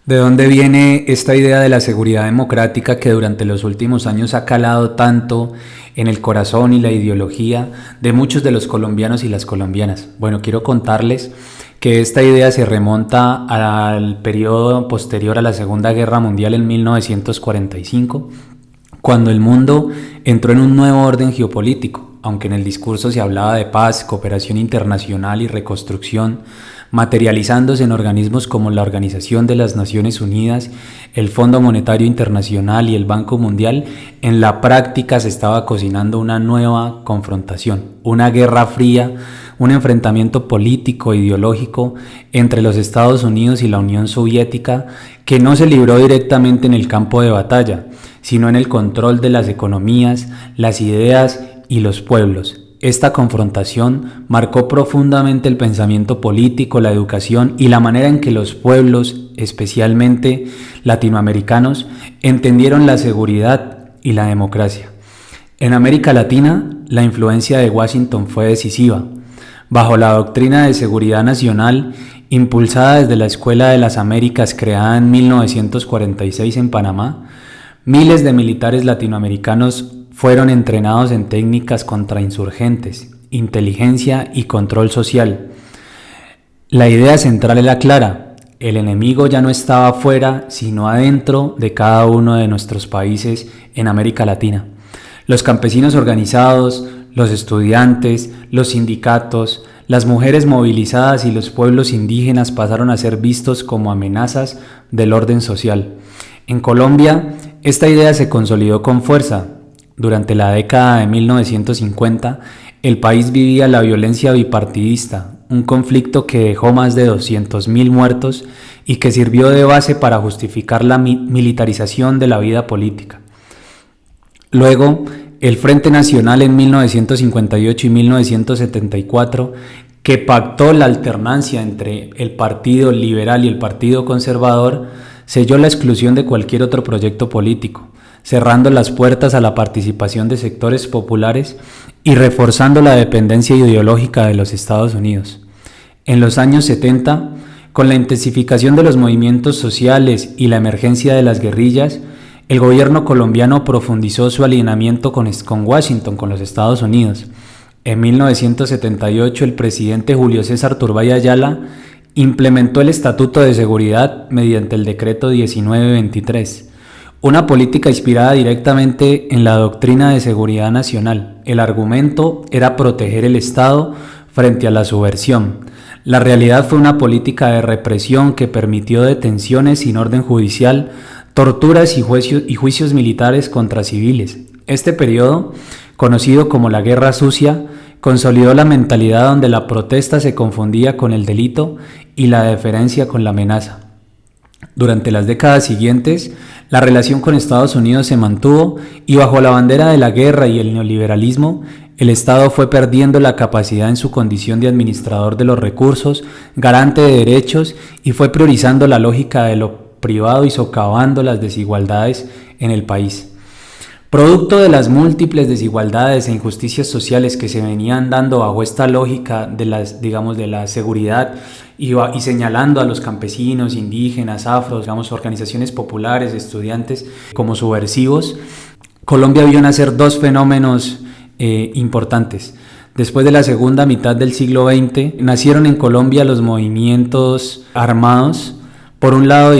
¿De dónde viene esta idea de la seguridad democrática que durante los últimos años ha calado tanto en el corazón y la ideología de muchos de los colombianos y las colombianas? Bueno, quiero contarles que esta idea se remonta al periodo posterior a la Segunda Guerra Mundial en 1945, cuando el mundo entró en un nuevo orden geopolítico. Aunque en el discurso se hablaba de paz, cooperación internacional y reconstrucción, materializándose en organismos como la Organización de las Naciones Unidas, el Fondo Monetario Internacional y el Banco Mundial, en la práctica se estaba cocinando una nueva confrontación, una guerra fría, un enfrentamiento político e ideológico entre los Estados Unidos y la Unión Soviética, que no se libró directamente en el campo de batalla, sino en el control de las economías, las ideas y los pueblos. Esta confrontación marcó profundamente el pensamiento político, la educación y la manera en que los pueblos, especialmente latinoamericanos, entendieron la seguridad y la democracia. En América Latina, la influencia de Washington fue decisiva. Bajo la doctrina de seguridad nacional, impulsada desde la Escuela de las Américas creada en 1946 en Panamá, miles de militares latinoamericanos fueron entrenados en técnicas contrainsurgentes, inteligencia y control social. La idea central era clara: el enemigo ya no estaba afuera, sino adentro de cada uno de nuestros países en América Latina. Los campesinos organizados, los estudiantes, los sindicatos, las mujeres movilizadas y los pueblos indígenas pasaron a ser vistos como amenazas del orden social. En Colombia, esta idea se consolidó con fuerza. Durante la década de 1950, el país vivía la violencia bipartidista, un conflicto que dejó más de 200.000 muertos y que sirvió de base para justificar la militarización de la vida política. Luego, el Frente Nacional en 1958 y 1974, que pactó la alternancia entre el Partido Liberal y el Partido Conservador, selló la exclusión de cualquier otro proyecto político, cerrando las puertas a la participación de sectores populares y reforzando la dependencia ideológica de los Estados Unidos. En los años 70, con la intensificación de los movimientos sociales y la emergencia de las guerrillas, el gobierno colombiano profundizó su alineamiento con Washington, con los Estados Unidos. En 1978, el presidente Julio César Turbay Ayala implementó el Estatuto de Seguridad mediante el Decreto 1923. Una política inspirada directamente en la doctrina de seguridad nacional. El argumento era proteger el Estado frente a la subversión. La realidad fue una política de represión que permitió detenciones sin orden judicial, torturas y juicios militares contra civiles. Este periodo, conocido como la Guerra Sucia, consolidó la mentalidad donde la protesta se confundía con el delito y la deferencia con la amenaza. Durante las décadas siguientes, la relación con Estados Unidos se mantuvo y bajo la bandera de la guerra y el neoliberalismo, el Estado fue perdiendo la capacidad en su condición de administrador de los recursos, garante de derechos, y fue priorizando la lógica de lo privado y socavando las desigualdades en el país. Producto de las múltiples desigualdades e injusticias sociales que se venían dando bajo esta lógica de la seguridad y señalando a los campesinos, indígenas, afros, organizaciones populares, estudiantes como subversivos, Colombia vio nacer dos fenómenos importantes. Después de la segunda mitad del siglo XX, nacieron en Colombia los movimientos armados. Por un lado,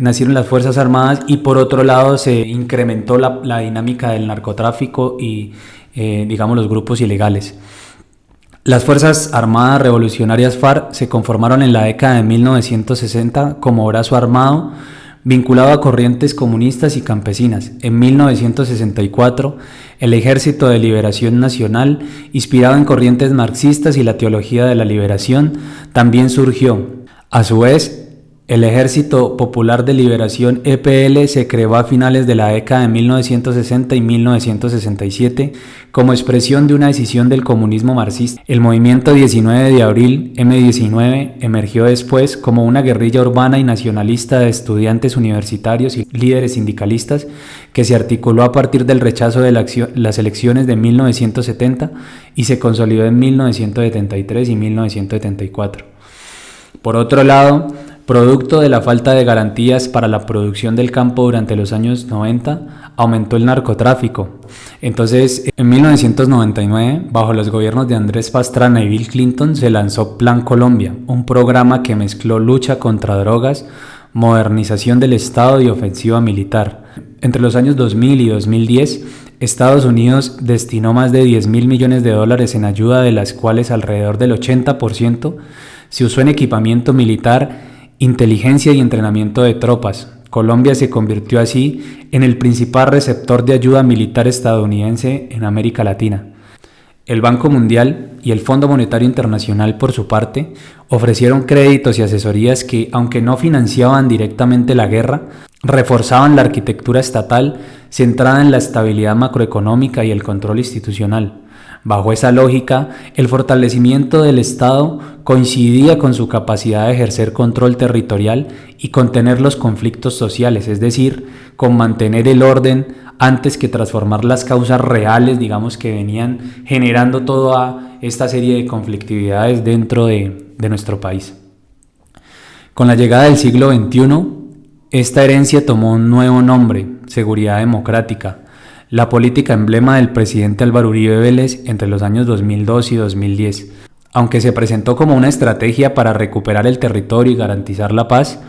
nacieron las Fuerzas Armadas y por otro lado se incrementó la dinámica del narcotráfico y, los grupos ilegales. Las Fuerzas Armadas Revolucionarias FARC se conformaron en la década de 1960 como brazo armado vinculado a corrientes comunistas y campesinas. En 1964, el Ejército de Liberación Nacional, inspirado en corrientes marxistas y la teología de la liberación, también surgió. A su vez, el Ejército Popular de Liberación EPL se creó a finales de la década de 1960 y 1967 como expresión de una decisión del comunismo marxista. El movimiento 19 de abril, M19, emergió después como una guerrilla urbana y nacionalista de estudiantes universitarios y líderes sindicalistas que se articuló a partir del rechazo de las elecciones de 1970 y se consolidó en 1973 y 1974. Por otro lado, Producto de la falta de garantías para la producción del campo durante los años 90, aumentó el narcotráfico. Entonces, en 1999, bajo los gobiernos de Andrés Pastrana y Bill Clinton, se lanzó Plan Colombia, un programa que mezcló lucha contra drogas, modernización del Estado y ofensiva militar. Entre los años 2000 y 2010, Estados Unidos destinó más de $10.000 millones en ayuda, de las cuales alrededor del 80% se usó en equipamiento militar, inteligencia y entrenamiento de tropas. Colombia se convirtió así en el principal receptor de ayuda militar estadounidense en América Latina. El Banco Mundial y el Fondo Monetario Internacional, por su parte, ofrecieron créditos y asesorías que, aunque no financiaban directamente la guerra, reforzaban la arquitectura estatal centrada en la estabilidad macroeconómica y el control institucional. Bajo esa lógica, el fortalecimiento del Estado coincidía con su capacidad de ejercer control territorial y contener los conflictos sociales, es decir, con mantener el orden antes que transformar las causas reales, digamos, que venían generando toda esta serie de conflictividades dentro de nuestro país. Con la llegada del siglo XXI, esta herencia tomó un nuevo nombre: seguridad democrática. La política emblema del presidente Álvaro Uribe Vélez entre los años 2002 y 2010. Aunque se presentó como una estrategia para recuperar el territorio y garantizar la paz,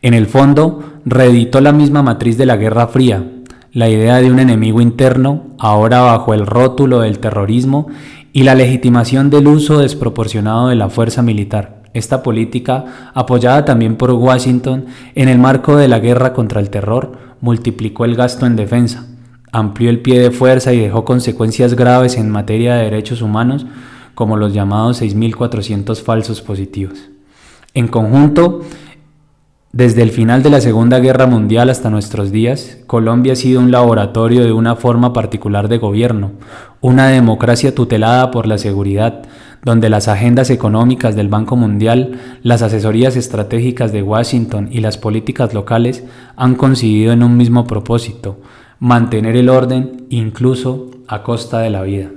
en el fondo reeditó la misma matriz de la Guerra Fría, la idea de un enemigo interno, ahora bajo el rótulo del terrorismo, y la legitimación del uso desproporcionado de la fuerza militar. Esta política, apoyada también por Washington en el marco de la guerra contra el terror, multiplicó el gasto en defensa, amplió el pie de fuerza y dejó consecuencias graves en materia de derechos humanos, como los llamados 6.400 falsos positivos. En conjunto, desde el final de la Segunda Guerra Mundial hasta nuestros días, Colombia ha sido un laboratorio de una forma particular de gobierno, una democracia tutelada por la seguridad, donde las agendas económicas del Banco Mundial, las asesorías estratégicas de Washington y las políticas locales han coincidido en un mismo propósito: mantener el orden, incluso a costa de la vida.